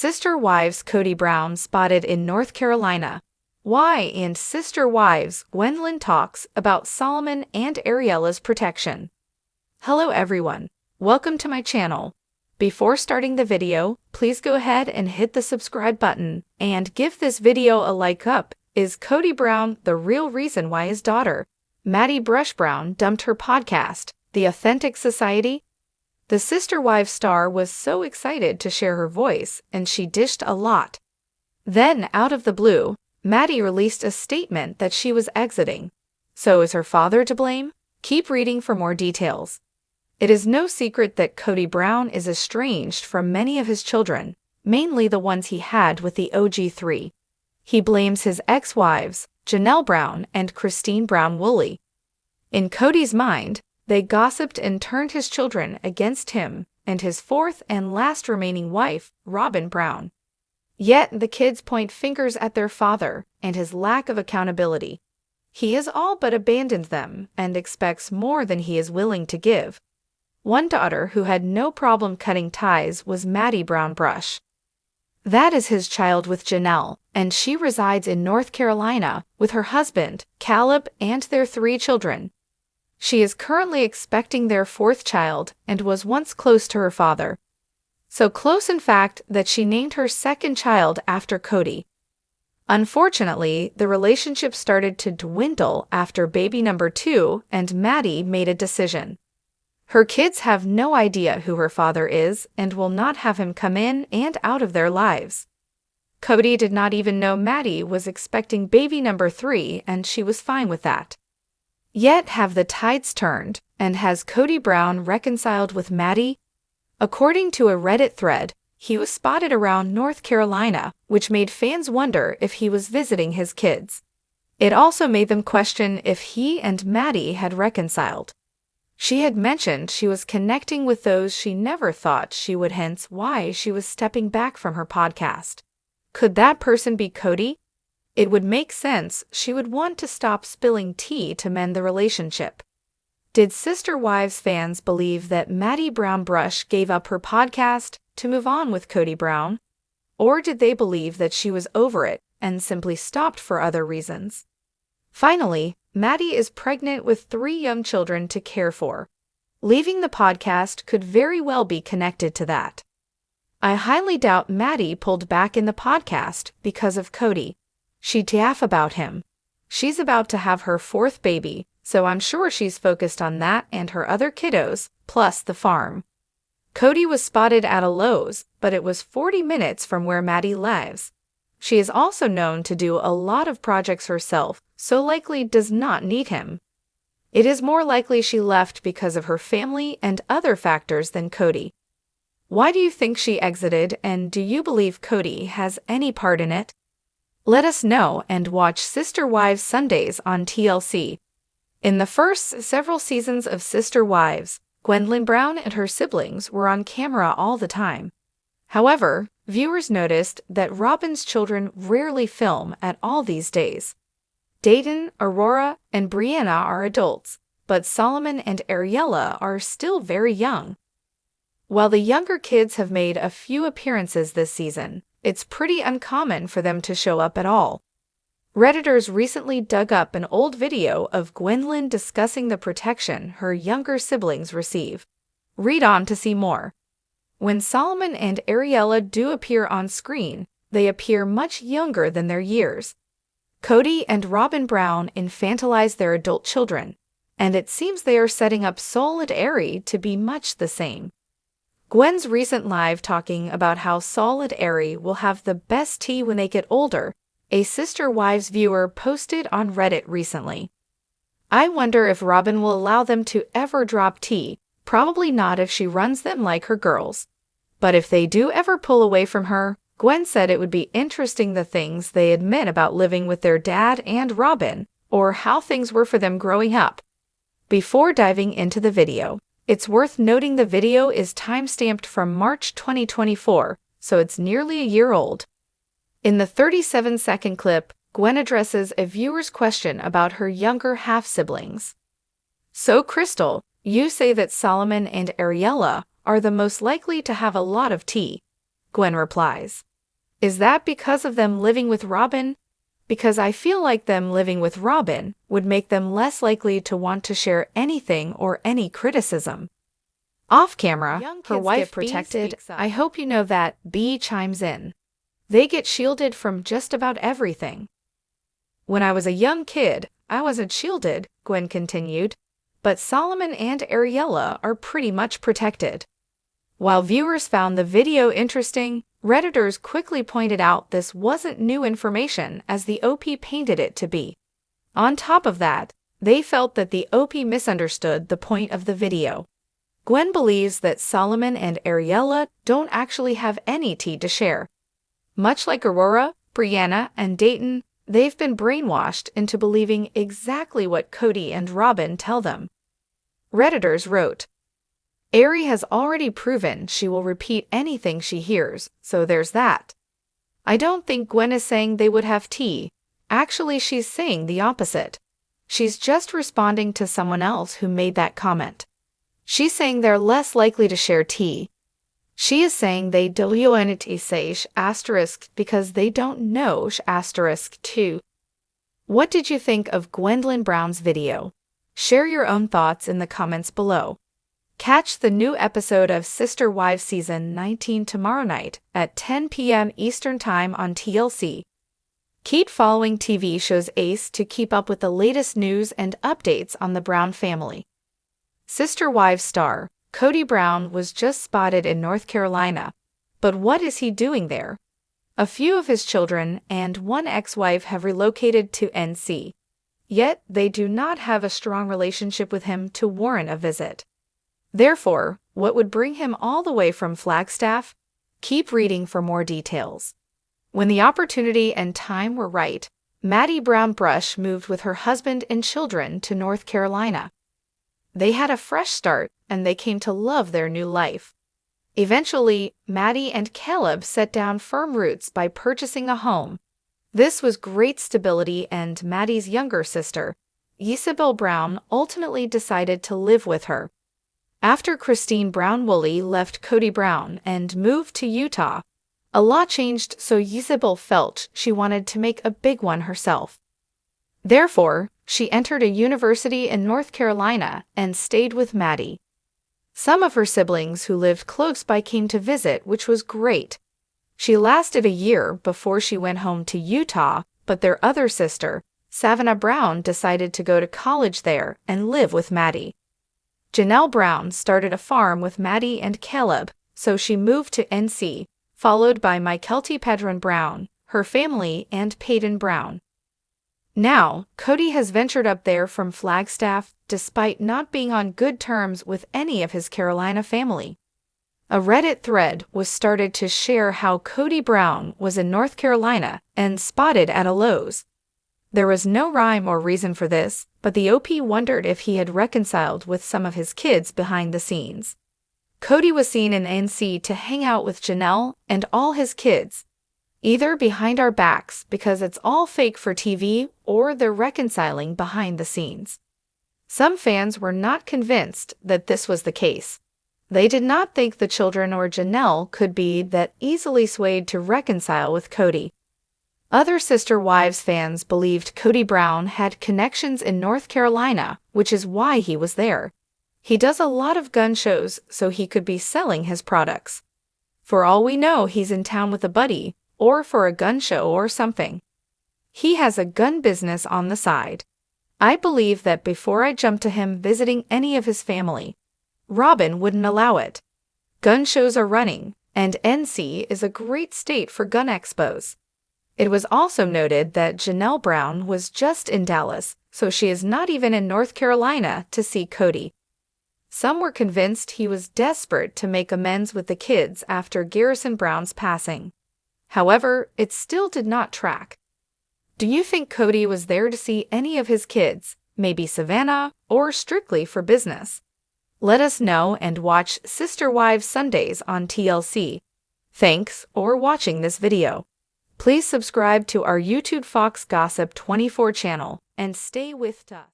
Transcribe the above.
Sister Wives Kody Brown spotted in North Carolina. Why and Sister Wives Gwendlyn talks about Solomon and Ariella's protection. Hello everyone, welcome to my channel. Before starting the video, please go ahead and hit the subscribe button and give this video a like up. Is Kody Brown the real reason why his daughter, Maddie Brown, dumped her podcast, The Authentic Society? The Sister Wives star was so excited to share her voice, and she dished a lot. Then, out of the blue, Maddie released a statement that she was exiting. So is her father to blame? Keep reading for more details. It is no secret that Kody Brown is estranged from many of his children, mainly the ones he had with the OG3. He blames his ex-wives, Janelle Brown and Christine Brown Woolley. In Kody's mind, they gossiped and turned his children against him and his fourth and last remaining wife, Robyn Brown. Yet the kids point fingers at their father and his lack of accountability. He has all but abandoned them and expects more than he is willing to give. One daughter who had no problem cutting ties was Maddie Brown. That is his child with Janelle, and she resides in North Carolina with her husband, Caleb, and their 3 children. She is currently expecting their 4th child and was once close to her father. So close, in fact, that she named her 2nd child after Kody. Unfortunately, the relationship started to dwindle after baby number 2 and Maddie made a decision. Her kids have no idea who her father is and will not have him come in and out of their lives. Kody did not even know Maddie was expecting baby number 3, and she was fine with that. Yet have the tides turned, and has Kody Brown reconciled with Maddie? According to a Reddit thread, he was spotted around North Carolina, which made fans wonder if he was visiting his kids. It also made them question if he and Maddie had reconciled. She had mentioned she was connecting with those she never thought she would, hence why she was stepping back from her podcast. Could that person be Kody? It would make sense she would want to stop spilling tea to mend the relationship. Did Sister Wives fans believe that Maddie Brown gave up her podcast to move on with Kody Brown? Or did they believe that she was over it and simply stopped for other reasons? Finally, Maddie is pregnant with 3 young children to care for. Leaving the podcast could very well be connected to that. I highly doubt Maddie pulled back in the podcast because of Kody. She'd laugh about him. She's about to have her 4th baby, so I'm sure she's focused on that and her other kiddos, plus the farm. Kody was spotted at a Lowe's, but it was 40 minutes from where Maddie lives. She is also known to do a lot of projects herself, so likely does not need him. It is more likely she left because of her family and other factors than Kody. Why do you think she exited, and do you believe Kody has any part in it? Let us know and watch Sister Wives Sundays on TLC. In the first several seasons of Sister Wives, Gwendlyn Brown and her siblings were on camera all the time. However, viewers noticed that Robyn's children rarely film at all these days. Dayton, Aurora, and Brianna are adults, but Solomon and Ariella are still very young. While the younger kids have made a few appearances this season, it's pretty uncommon for them to show up at all. Redditors recently dug up an old video of Gwendlyn discussing the protection her younger siblings receive. Read on to see more. When Solomon and Ariella do appear on screen, they appear much younger than their years. Kody and Robyn Brown infantilize their adult children, and it seems they are setting up Sol and Ari to be much the same. Gwen's recent live talking about how Sol and Ari will have the best tea when they get older, a Sister Wives viewer posted on Reddit recently. I wonder if Robyn will allow them to ever drop tea, probably not if she runs them like her girls. But if they do ever pull away from her, Gwen said it would be interesting the things they admit about living with their dad and Robyn, or how things were for them growing up. Before diving into the video, it's worth noting the video is time-stamped from March 2024, so it's nearly a year old. In the 37-second clip, Gwen addresses a viewer's question about her younger half-siblings. So, Crystal, you say that Solomon and Ariella are the most likely to have a lot of tea. Gwen replies. Is that because of them living with Robin? Because I feel like them living with Robin would make them less likely to want to share anything or any criticism. Off camera, her wife protected. I hope you know that. B chimes in. They get shielded from just about everything. When I was a young kid, I wasn't shielded, Gwen continued, but Solomon and Ariella are pretty much protected. While viewers found the video interesting, Redditors quickly pointed out this wasn't new information as the OP painted it to be. On top of that, they felt that the OP misunderstood the point of the video. Gwen believes that Solomon and Ariella don't actually have any tea to share. Much like Aurora, Brianna, and Dayton, they've been brainwashed into believing exactly what Kody and Robin tell them. Redditors wrote, Ari has already proven she will repeat anything she hears, so there's that. I don't think Gwen is saying they would have tea. Actually, she's saying the opposite. She's just responding to someone else who made that comment. She's saying they're less likely to share tea. She is saying they don't say asterisk because they don't know asterisk too. What did you think of Gwendlyn Brown's video? Share your own thoughts in the comments below. Catch the new episode of Sister Wives Season 19 tomorrow night at 10 p.m. Eastern Time on TLC. Keep following TV shows It.s to keep up with the latest news and updates on the Brown family. Sister Wives star Kody Brown was just spotted in North Carolina, but what is he doing there? A few of his children and one ex-wife have relocated to NC, yet they do not have a strong relationship with him to warrant a visit. Therefore, what would bring him all the way from Flagstaff? Keep reading for more details. When the opportunity and time were right, Maddie Brown Brush moved with her husband and children to North Carolina. They had a fresh start, and they came to love their new life. Eventually, Maddie and Caleb set down firm roots by purchasing a home. This was great stability, and Maddie's younger sister, Isabel Brown, ultimately decided to live with her. After Christine Brown-Woolley left Kody Brown and moved to Utah, a lot changed, so Isabel felt she wanted to make a big one herself. Therefore, she entered a university in North Carolina and stayed with Maddie. Some of her siblings who lived close by came to visit, which was great. She lasted a year before she went home to Utah, but their other sister, Savannah Brown, decided to go to college there and live with Maddie. Janelle Brown started a farm with Maddie and Caleb, so she moved to NC, followed by Mykelti Pedron Brown, her family, and Peyton Brown. Now, Kody has ventured up there from Flagstaff despite not being on good terms with any of his Carolina family. A Reddit thread was started to share how Kody Brown was in North Carolina and spotted at a Lowe's. There was no rhyme or reason for this, but the OP wondered if he had reconciled with some of his kids behind the scenes. Kody was seen in NC to hang out with Janelle and all his kids, either behind our backs because it's all fake for TV or they're reconciling behind the scenes. Some fans were not convinced that this was the case. They did not think the children or Janelle could be that easily swayed to reconcile with Kody. Other Sister Wives fans believed Kody Brown had connections in North Carolina, which is why he was there. He does a lot of gun shows, so he could be selling his products. For all we know, he's in town with a buddy, or for a gun show or something. He has a gun business on the side. I believe that before I jump to him visiting any of his family, Robin wouldn't allow it. Gun shows are running, and NC is a great state for gun expos. It was also noted that Janelle Brown was just in Dallas, so she is not even in North Carolina to see Kody. Some were convinced he was desperate to make amends with the kids after Garrison Brown's passing. However, it still did not track. Do you think Kody was there to see any of his kids, maybe Savannah, or strictly for business? Let us know and watch Sister Wives Sundays on TLC. Thanks for watching this video. Please subscribe to our YouTube Fox Gossip 24 channel and stay with us.